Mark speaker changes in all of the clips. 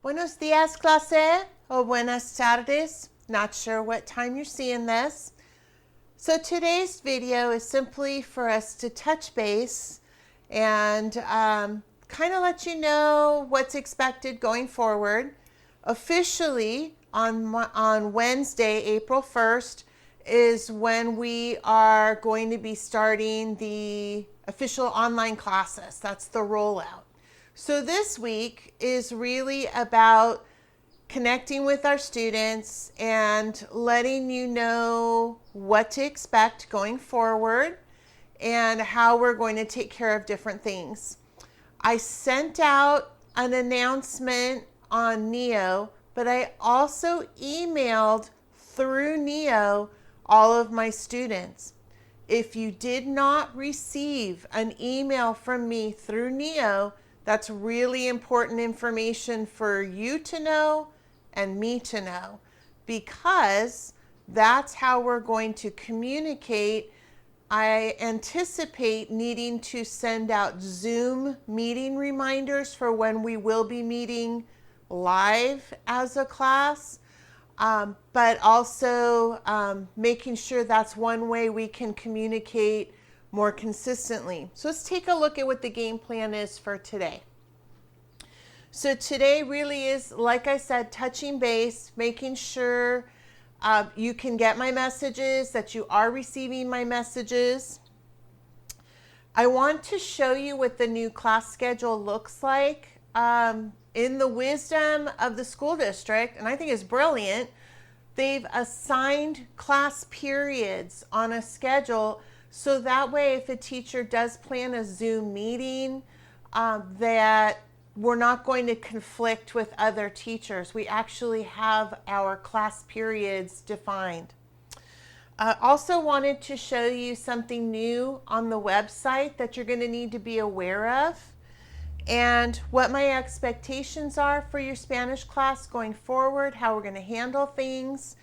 Speaker 1: Buenos días, clase, or buenas tardes. Not sure what time you're seeing this. So today's video is simply for us to touch base and kind of let you know what's expected going forward. Officially on Wednesday, April 1st, is when we are going to be starting the official online classes. That's the rollout. So this week is really about connecting with our students and letting you know what to expect going forward and how we're going to take care of different things. I sent out an announcement on Neo, but I also emailed through Neo all of my students. If you did not receive an email from me through Neo, that's really important information for you to know and me to know, because that's how we're going to communicate. I anticipate needing to send out Zoom meeting reminders for when we will be meeting live as a class, but also making sure that's one way we can communicate more consistently. So let's take a look at what the game plan is for today. So today really is, like I said, touching base, making sure you can get my messages, that you are receiving my messages. I want to show you what the new class schedule looks like. In the wisdom of the school district, and I think it's brilliant, they've assigned class periods on a schedule, so that way if a teacher does plan a Zoom meeting, that we're not going to conflict with other teachers. We actually have our class periods defined. I also wanted to show you something new on the website that you're going to need to be aware of, and what my expectations are for your Spanish class going forward, how we're going to handle things.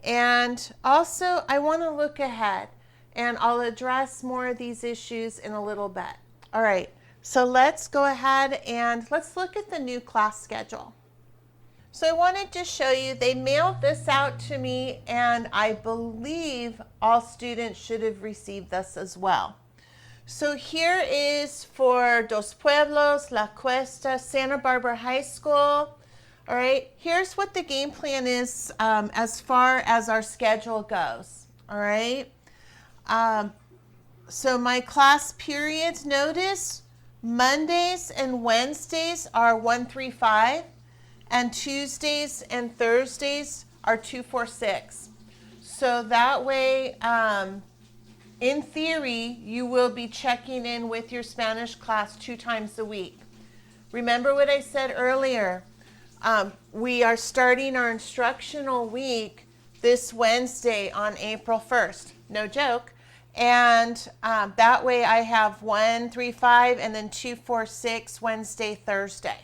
Speaker 1: And also I want to look ahead, and I'll address more of these issues in a little bit. All right, so let's go ahead and let's look at the new class schedule. So I wanted to show you, they mailed this out to me, and I believe all students should have received this as well. So here is for Dos Pueblos, La Cuesta, Santa Barbara High School. All right, here's what the game plan is as far as our schedule goes. All right, so my class periods, notice Mondays and Wednesdays are 135, and Tuesdays and Thursdays are 246. So that way, in theory, you will be checking in with your Spanish class 2 times a week. Remember what I said earlier. We are starting our instructional week this Wednesday on April 1st. No joke. And that way I have 135 and then 246 Wednesday, Thursday.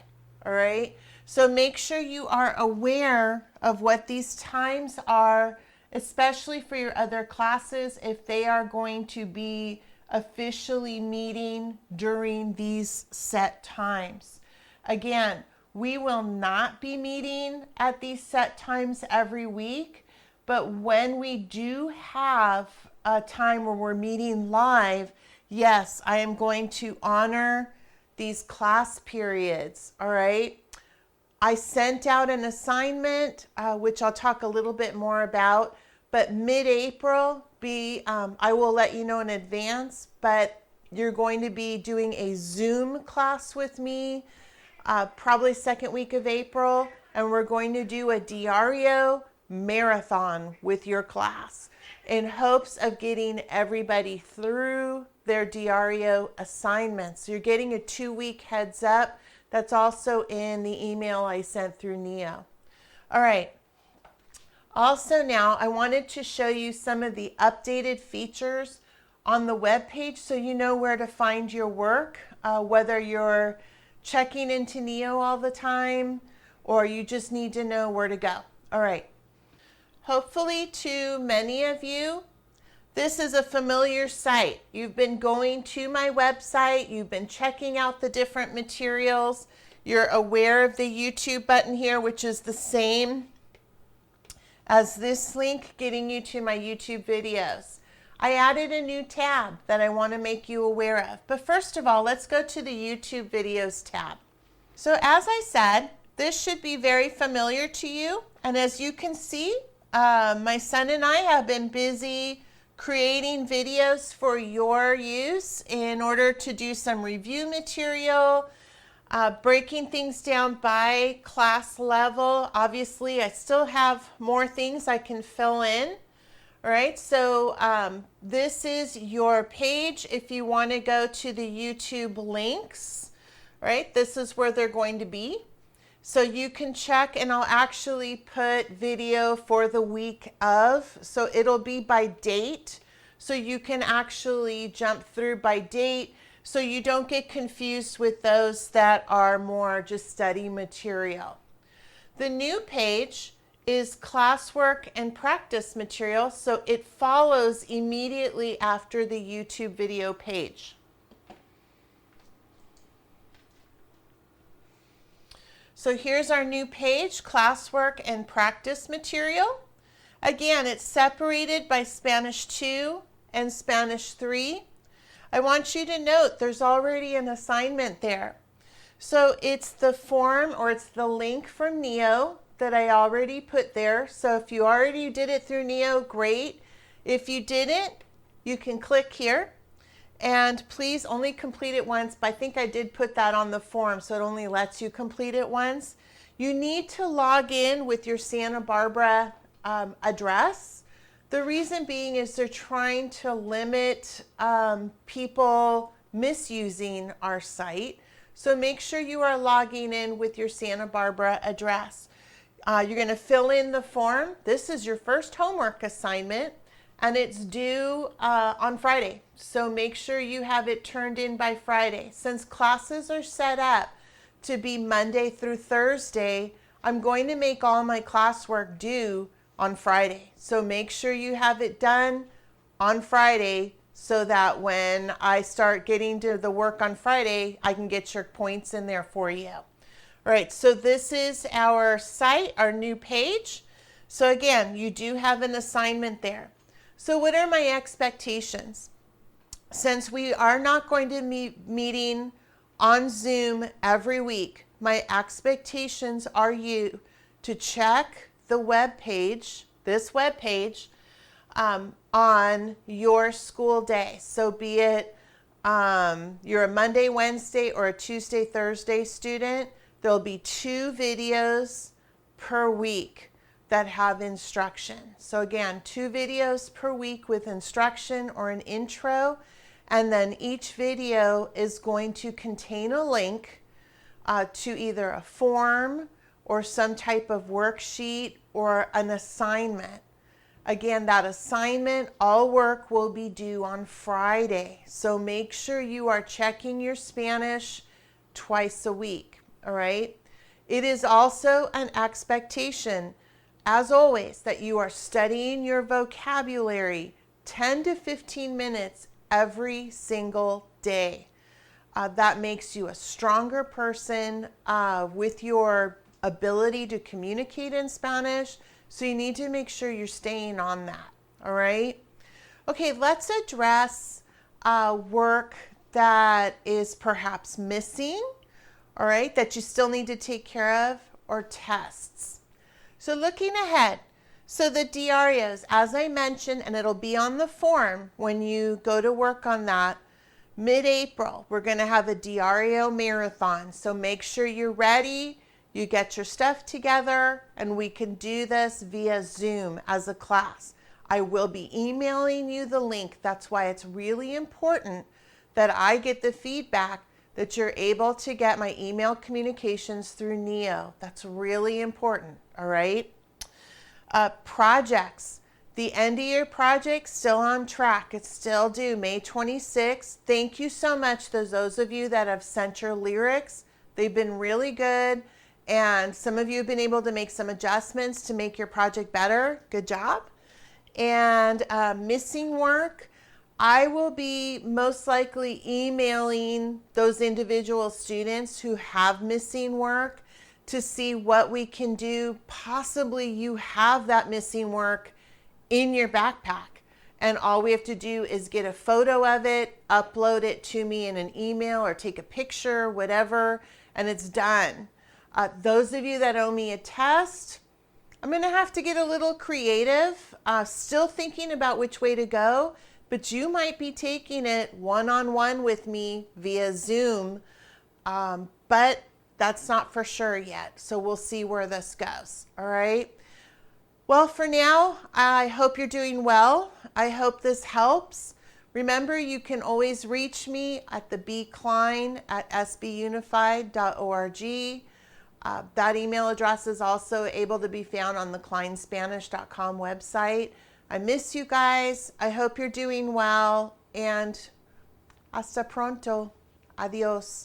Speaker 1: All right. So make sure you are aware of what these times are, especially for your other classes, if they are going to be officially meeting during these set times. Again, we will not be meeting at these set times every week, but when we do have a time where we're meeting live, yes, I am going to honor these class periods, all right? I sent out an assignment, which I'll talk a little bit more about, but mid-April, I will let you know in advance, but you're going to be doing a Zoom class with me, probably second week of April, and we're going to do a Diario marathon with your class in hopes of getting everybody through their Diario assignments. So you're getting a 2-week heads up. That's also in the email I sent through Neo. All right. Also now, I wanted to show you some of the updated features on the web page so you know where to find your work, whether you're checking into Neo all the time or you just need to know where to go. All right. Hopefully to many of you, this is a familiar site. You've been going to my website, you've been checking out the different materials, You're aware of the YouTube button here, which is the same as this link getting you to my YouTube videos. I added a new tab that I want to make you aware of. But first of all, let's go to the YouTube videos tab. So as I said, this should be very familiar to you. And as you can see, my son and I have been busy creating videos for your use in order to do some review material, breaking things down by class level. Obviously, I still have more things I can fill in. All right, so this is your page if you want to go to the YouTube links, right? This is where they're going to be. So you can check, and I'll actually put video for the week of, so it'll be by date. So you can actually jump through by date so you don't get confused with those that are more just study material. The new page is classwork and practice material, so it follows immediately after the YouTube video page. So here's our new page, classwork and practice material. Again, it's separated by Spanish 2 and Spanish 3. I want you to note there's already an assignment there. So it's the form, or it's the link from Neo that I already put there. So if you already did it through Neo, great. If you didn't, you can click here. And please only complete it once, but I think I did put that on the form, so it only lets you complete it once. You need to log in with your Santa Barbara address. The reason being is they're trying to limit people misusing our site. So make sure you are logging in with your Santa Barbara address. You're going to fill in the form. This is your first homework assignment, and it's due on Friday. So make sure you have it turned in by Friday. Since classes are set up to be Monday through Thursday, I'm going to make all my classwork due on Friday. So make sure you have it done on Friday so that when I start getting to the work on Friday, I can get your points in there for you. All right, so this is our site, our new page. So again, you do have an assignment there. So what are my expectations? Since we are not going to be meeting on Zoom every week, my expectations are you to check the web page, this web page, on your school day. So be it you're a Monday, Wednesday, or a Tuesday, Thursday student, there'll be 2 videos per week that have instruction. So again, 2 videos per week with instruction or an intro, and then each video is going to contain a link to either a form or some type of worksheet or an assignment. Again, that assignment, all work will be due on Friday. So make sure you are checking your Spanish twice a week, all right? It is also an expectation, as always, that you are studying your vocabulary 10 to 15 minutes every single day. That makes you a stronger person with your ability to communicate in Spanish. So you need to make sure you're staying on that, all right? Okay, let's address work that is perhaps missing, all right, that you still need to take care of, or tests. So looking ahead, so the diarios, as I mentioned, and it'll be on the form when you go to work on that, mid-April, we're going to have a diario marathon. So make sure you're ready, you get your stuff together, and we can do this via Zoom as a class. I will be emailing you the link. That's why it's really important that I get the feedback that you're able to get my email communications through Neo. That's really important, all right? Projects. The end of year project still on track. It's still due May 26th. Thank you so much to those of you that have sent your lyrics. They've been really good, and some of you have been able to make some adjustments to make your project better. Good job. And missing work. I will be most likely emailing those individual students who have missing work to see what we can do. Possibly you have that missing work in your backpack, and all we have to do is get a photo of it, upload it to me in an email or take a picture, whatever, and it's done. Those of you that owe me a test, I'm going to have to get a little creative, still thinking about which way to go, but you might be taking it one-on-one with me via Zoom, but that's not for sure yet. So we'll see where this goes. All right. Well, for now, I hope you're doing well. I hope this helps. Remember, you can always reach me at the bklein@sbunified.org. That email address is also able to be found on the kleinspanish.com website. I miss you guys. I hope you're doing well, and hasta pronto. Adios.